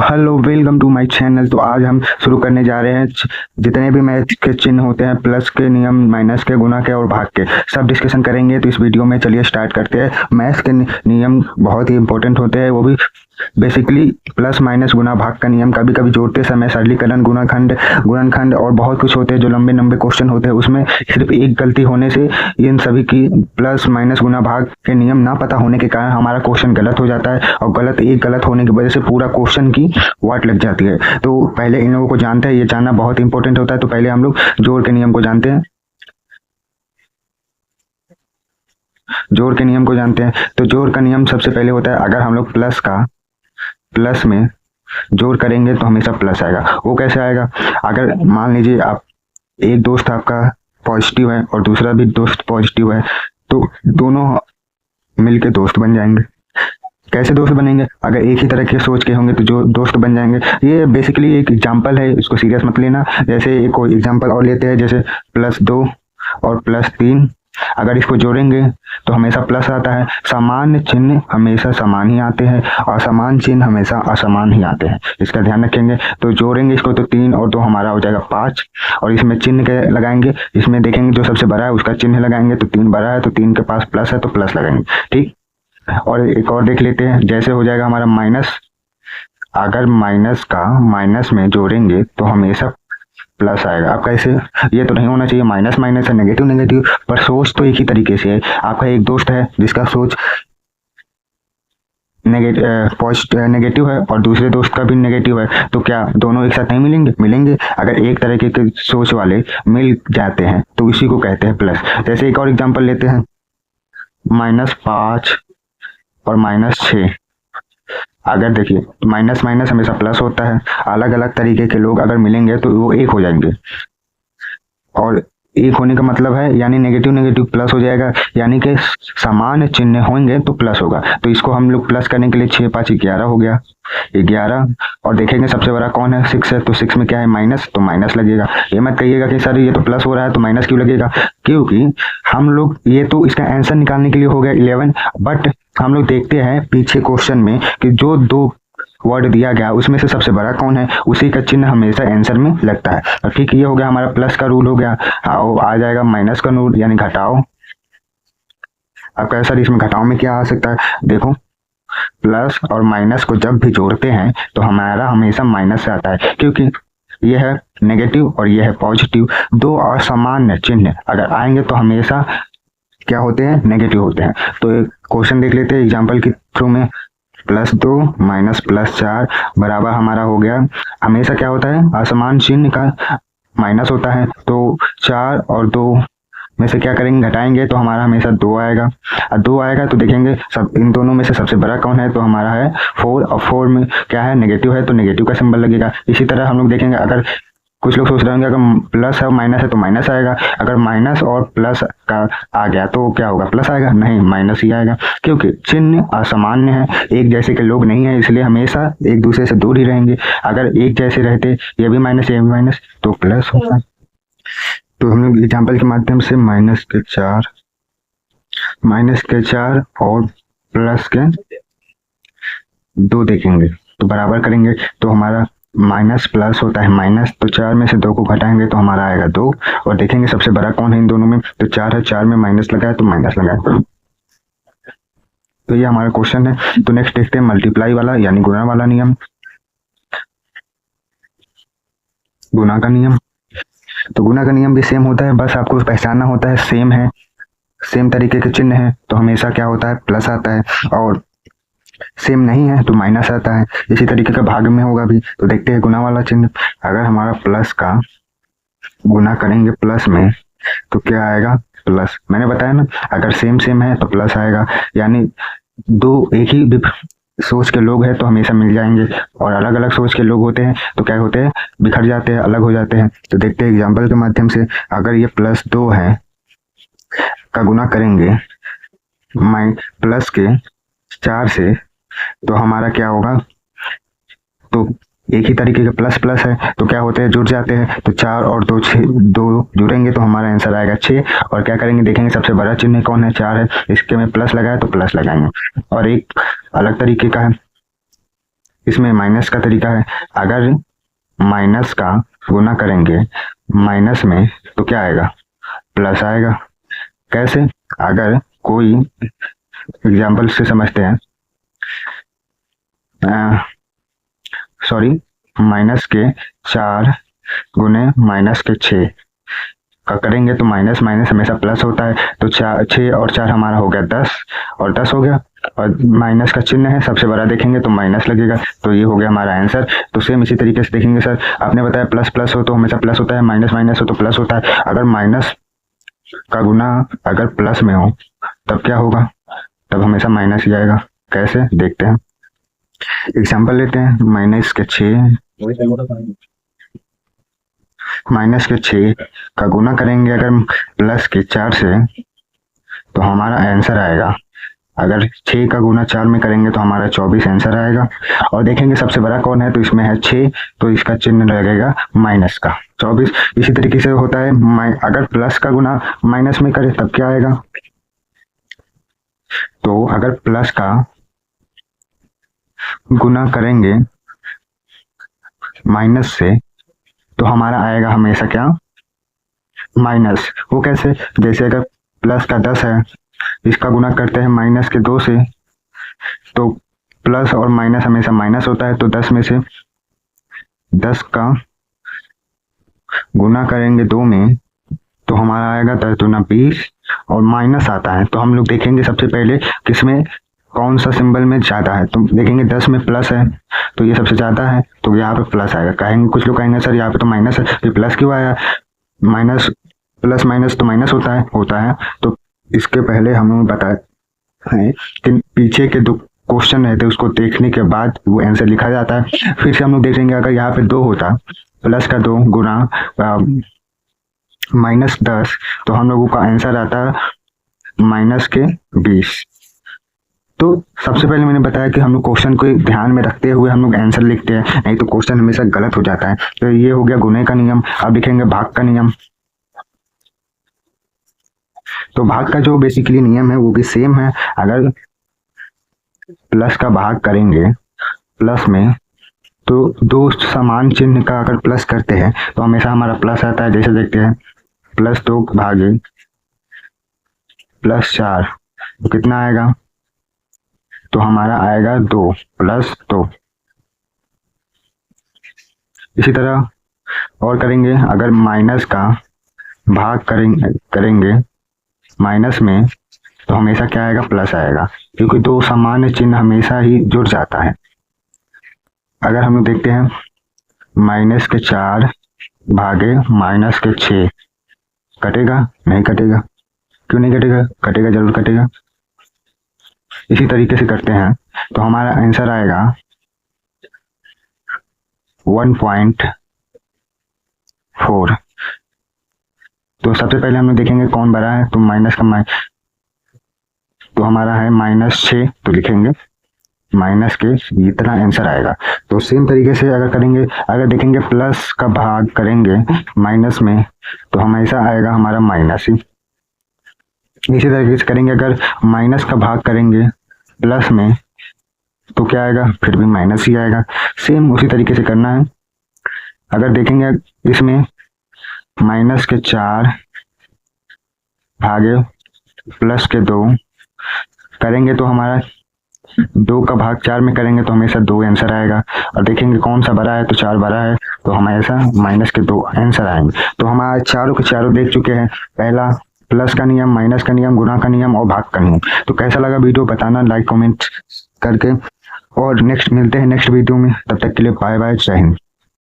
Hello, welcome to my channel. तो आज हम शुरू करने जा रहे हैं जितने भी मैथ के चिन्ह होते हैं, प्लस के नियम, माइनस के, गुणा के और भाग के, सब डिस्कशन करेंगे। तो इस वीडियो में चलिए स्टार्ट करते हैं। मैथ्स के नियम बहुत ही इंपॉर्टेंट होते हैं, वो भी बेसिकली प्लस माइनस गुना भाग का नियम। कभी कभी जोड़ते समय सरलीकरण, गुणनखंड और बहुत कुछ होते हैं जो लंबे लंबे क्वेश्चन होते हैं। उसमें सिर्फ एक गलती होने से इन सभी की प्लस माइनस गुना भाग के नियम ना पता होने के कारण हमारा क्वेश्चन गलत हो जाता है, और एक गलत होने की वजह से पूरा क्वेश्चन की वाट लग जाती है। तो पहले इन लोगों को जानते हैं, ये जानना बहुत इंपॉर्टेंट होता है। तो पहले हम लोग जोड़ के नियम को जानते हैं। जोड़ के नियम को जानते हैं तो जोड़ का नियम सबसे पहले होता है, अगर हम लोग प्लस में जोड़ करेंगे तो हमेशा प्लस आएगा। वो कैसे आएगा? अगर मान लीजिए आप एक दोस्त आपका पॉजिटिव है और दूसरा भी दोस्त पॉजिटिव है, तो दोनों मिलके दोस्त बन जाएंगे। कैसे दोस्त बनेंगे? अगर एक ही तरह के सोच के होंगे तो जो दोस्त बन जाएंगे। ये बेसिकली एक एग्जांपल है, इसको सीरियस मत लेना। जैसे एक कोई एग्जांपल और लेते हैं, जैसे +2 और +3। अगर इसको जोड़ेंगे तो हमेशा प्लस आता है। समान चिन्ह हमेशा समान ही आते हैं, असमान चिन्ह हमेशा असमान ही आते हैं। इसका ध्यान रखेंगे। तो जोड़ेंगे इसको तो 3 और 2 हमारा हो जाएगा 5, और इसमें चिन्ह के लगाएंगे। इसमें देखेंगे जो सबसे बड़ा है उसका चिन्ह लगाएंगे, तो 3 बड़ा है तो 3 के पास प्लस है तो प्लस लगाएंगे। ठीक। और एक और देख लेते हैं, जैसे हो जाएगा हमारा माइनस। अगर माइनस का माइनस में जोड़ेंगे तो हमेशा प्लस आएगा। अब कैसे? ये तो नहीं होना चाहिए, माइनस माइनस है, नेगेटिव नेगेटिव, पर सोच तो एक ही तरीके से है। आपका एक दोस्त है जिसका सोच नेगेटिव है और दूसरे दोस्त का भी नेगेटिव है, तो क्या दोनों एक साथ नहीं मिलेंगे? अगर एक तरह के सोच वाले मिल जाते हैं तो इसी को कहते हैं प्लस। जैसे एक और एग्जांपल लेते हैं, -5 और -6। अगर देखिए, माइनस माइनस हमेशा प्लस होता है। अलग अलग तरीके के लोग अगर मिलेंगे तो वो एक हो जाएंगे, और एक होने का मतलब है यानी नेगेटिव नेगेटिव प्लस हो जाएगा, यानी कि समान चिन्ह होंगे तो प्लस होगा। तो इसको हम लोग प्लस करने के लिए 6 5 11 हो गया, 11। और देखेंगे सबसे बड़ा कौन है? 6 है, तो 6 में क्या है? माइनस, तो माइनस लगेगा। ये मत कहिएगा कि सर ये तो प्लस हो रहा है तो माइनस क्यों लगेगा, क्योंकि हम लोग ये तो इसका आंसर निकालने के लिए हो गया 11, बट हम लोग देखते हैं पीछे क्वेश्चन में कि जो 2 वर्ड दिया गया उसमें से सबसे बड़ा कौन है, उसी का चिन्ह हमेशा आंसर में लगता है। और ठीक, ये हो गया हमारा प्लस का रूल हो गया। आ जाएगा माइनस का रूल, यानी घटाओ। अब कह सर इसमें घटाओ में क्या आ सकता है? देखो, प्लस और माइनस को जब भी जोड़ते हैं तो हमारा हमेशा माइनस से आता है, क्योंकि ये है नेगेटिव और ये है पॉजिटिव। 2 असमान चिन्ह अगर आएंगे तो हमेशा क्या होते हैं? नेगेटिव होते हैं। तो एक क्वेश्चन देख लेते हैं एग्जाम्पल के थ्रू में। +2 माइनस +4 बराबर हमारा हो गया, हमेशा क्या होता है? असमान चिन्ह का माइनस होता है। तो 4 और 2 में से क्या करेंगे? घटाएंगे, तो हमारा हमेशा 2 आएगा। और 2 आएगा तो देखेंगे सब इन दोनों में से सबसे बड़ा कौन है, तो हमारा है 4, और 4 में क्या है? नेगेटिव है, तो नेगेटिव का सिंबल लगेगा। इसी तरह हम लोग देखेंगे, अगर कुछ लोग सोच रहे होंगे अगर प्लस है माइनस है तो माइनस आएगा, अगर माइनस और प्लस का आ गया तो क्या होगा? प्लस आएगा? नहीं, माइनस ही आएगा, क्योंकि चिन्ह असामान्य है, एक जैसे के लोग नहीं है, इसलिए हमेशा एक दूसरे से दूर ही रहेंगे। अगर एक जैसे रहते, ये भी माइनस ये भी माइनस, तो प्लस होगा। तो हम लोग एग्जाम्पल के माध्यम से -4 और +2 देखेंगे, तो बराबर करेंगे तो हमारा माइनस प्लस होता है माइनस, तो 4 में से 2 को घटाएंगे तो हमारा आएगा 2, और देखेंगे सबसे बड़ा कौन है इन दोनों में, तो 4 है, 4 में माइनस लगा है तो माइनस लगा है। तो ये हमारा क्वेश्चन है। तो नेक्स्ट देखते हैं मल्टीप्लाई वाला, यानी गुणा वाला नियम, गुणा का नियम। तो गुणा का नियम भी सेम होता है, बस आपको पहचानना होता है सेम है, सेम तरीके के चिन्ह है तो हमेशा क्या होता है? प्लस आता है, और सेम नहीं है तो माइनस आता है। इसी तरीके का भाग में होगा भी। तो देखते हैं गुना वाला चिन्ह। अगर हमारा प्लस का गुना करेंगे प्लस में तो क्या आएगा? प्लस। मैंने बताया ना, अगर सेम है तो प्लस आएगा, यानी 2 एक ही सोच के लोग हैं तो हमेशा मिल जाएंगे, और अलग अलग सोच के लोग होते हैं तो क्या होते हैं? बिखर जाते हैं, अलग हो जाते हैं। तो देखते हैं एग्जाम्पल के माध्यम से, अगर ये +2 है का गुना करेंगे प्लस के 4 से तो हमारा क्या होगा? तो एक ही तरीके के प्लस प्लस है तो क्या होते हैं? जुड़ जाते हैं। तो 4 और 2 2 जुड़ेंगे तो हमारा आंसर आएगा 6। और क्या करेंगे? देखेंगे सबसे बड़ा चिन्ह कौन है? 4 है, इसके में प्लस लगाए तो प्लस लगाएंगे। और एक अलग तरीके का है, इसमें माइनस का तरीका है, अगर माइनस का गुना करेंगे माइनस में तो क्या आएगा, प्लस आएगा। कैसे, अगर कोई एग्जाम्पल से समझते हैं, सॉरी, माइनस के 4 गुने माइनस के 6 का करेंगे तो माइनस माइनस हमेशा प्लस होता है, तो 6 और 4 हमारा हो गया 10 और 10 हो गया, और माइनस का चिन्ह है, सबसे बड़ा देखेंगे तो माइनस लगेगा, तो ये हो गया हमारा आंसर। तो सेम इसी तरीके से देखेंगे, सर आपने बताया प्लस प्लस हो तो हमेशा प्लस होता है, माइनस माइनस हो तो प्लस होता है, अगर माइनस का गुना अगर प्लस में हो तब क्या होगा, तब हमेशा माइनस ही आएगा। कैसे, देखते हैं, एग्जाम्पल लेते हैं, माइनस के 6 का गुना करेंगे अगर प्लस के 4 से तो हमारा आंसर आएगा, अगर 6 का गुना 4 में करेंगे तो हमारा 24 आंसर आएगा। और देखेंगे सबसे बड़ा कौन है, तो इसमें है 6, तो इसका चिन्ह लगेगा माइनस का 24। इसी तरीके से होता है, अगर प्लस का गुना माइनस में करें तब क्या आएगा, तो अगर प्लस का गुना करेंगे माइनस से तो हमारा आएगा हमेशा क्या, माइनस। वो कैसे, जैसे अगर प्लस का 10 है, इसका गुना करते हैं माइनस के 2 से, तो प्लस और माइनस हमेशा माइनस होता है, तो 10 में से 10 का गुना करेंगे 2 में तो हमारा आएगा 10 दूना 20, और माइनस आता है तो हम लोग देखेंगे सबसे पहले किसमें कौन सा सिंबल में ज़्यादा है, तो देखेंगे 10 में प्लस है तो ये सबसे ज़्यादा है, तो यहाँ पे प्लस आएगा। कहेंगे कुछ लोग कहेंगे सर यहाँ पे तो माइनस है, फिर प्लस क्यों आया, माइनस प्लस माइनस तो माइनस होता है। तो इसके पहले हमें बताया है कि पीछे के 2 क्वेश्चन रहते हैं उसको देखने के बाद वो आंसर लिखा जाता है। फिर से हम लोग देखेंगे अगर यहाँ पे 2 होता, प्लस का 2 गुना माइनस 10 तो हम लोगों का आंसर आता है माइनस के 20। तो सबसे पहले मैंने बताया कि हम लोग क्वेश्चन को ध्यान में रखते हुए हम लोग आंसर लिखते हैं, नहीं तो क्वेश्चन हमेशा गलत हो जाता है। तो ये हो गया गुणे का नियम। अब लिखेंगे भाग का नियम। तो भाग का जो बेसिकली नियम है वो भी सेम है, अगर प्लस का भाग करेंगे प्लस में तो 2 समान चिन्ह का अगर प्लस करते हैं तो हमेशा हमारा प्लस आता है। जैसे देखते हैं +2 भागे +4 तो कितना आएगा, तो हमारा आएगा 2 + 2। इसी तरह और करेंगे, अगर माइनस का भाग करेंगे माइनस में तो हमेशा क्या आएगा, प्लस आएगा, क्योंकि 2 सामान्य चिन्ह हमेशा ही जुड़ जाता है। अगर हम लोग देखते हैं -4 भागे -6 कटेगा, नहीं कटेगा, क्यों नहीं कटेगा, कटेगा, जरूर कटेगा। इसी तरीके से करते हैं तो हमारा आंसर आएगा 1.4। तो सबसे पहले हम लोग देखेंगे कौन बड़ा है, तो माइनस का तो हमारा है -6, तो लिखेंगे माइनस के इतना आंसर आएगा। तो सेम तरीके से अगर करेंगे, अगर देखेंगे प्लस का भाग करेंगे माइनस में तो हमेशा आएगा हमारा माइनस ही। इसी तरीके से करेंगे, अगर माइनस का भाग करेंगे प्लस में तो क्या आएगा, फिर भी माइनस ही आएगा। सेम उसी तरीके से करना है। अगर देखेंगे इसमें -4 भागे +2 करेंगे तो हमारा 2 का भाग 4 में करेंगे तो हमेशा 2 आंसर आएगा। और देखेंगे कौन सा बड़ा है, तो 4 बड़ा है, तो हमेशा -2 आंसर आएंगे। तो हमारे चारों के चारों देख चुके हैं, पहला प्लस का नियम, माइनस का नियम, गुणा का नियम और भाग का नियम। तो कैसा लगा वीडियो बताना लाइक कमेंट करके, और नेक्स्ट मिलते हैं नेक्स्ट वीडियो में। तब तक के लिए बाय बाय, जय हिंद।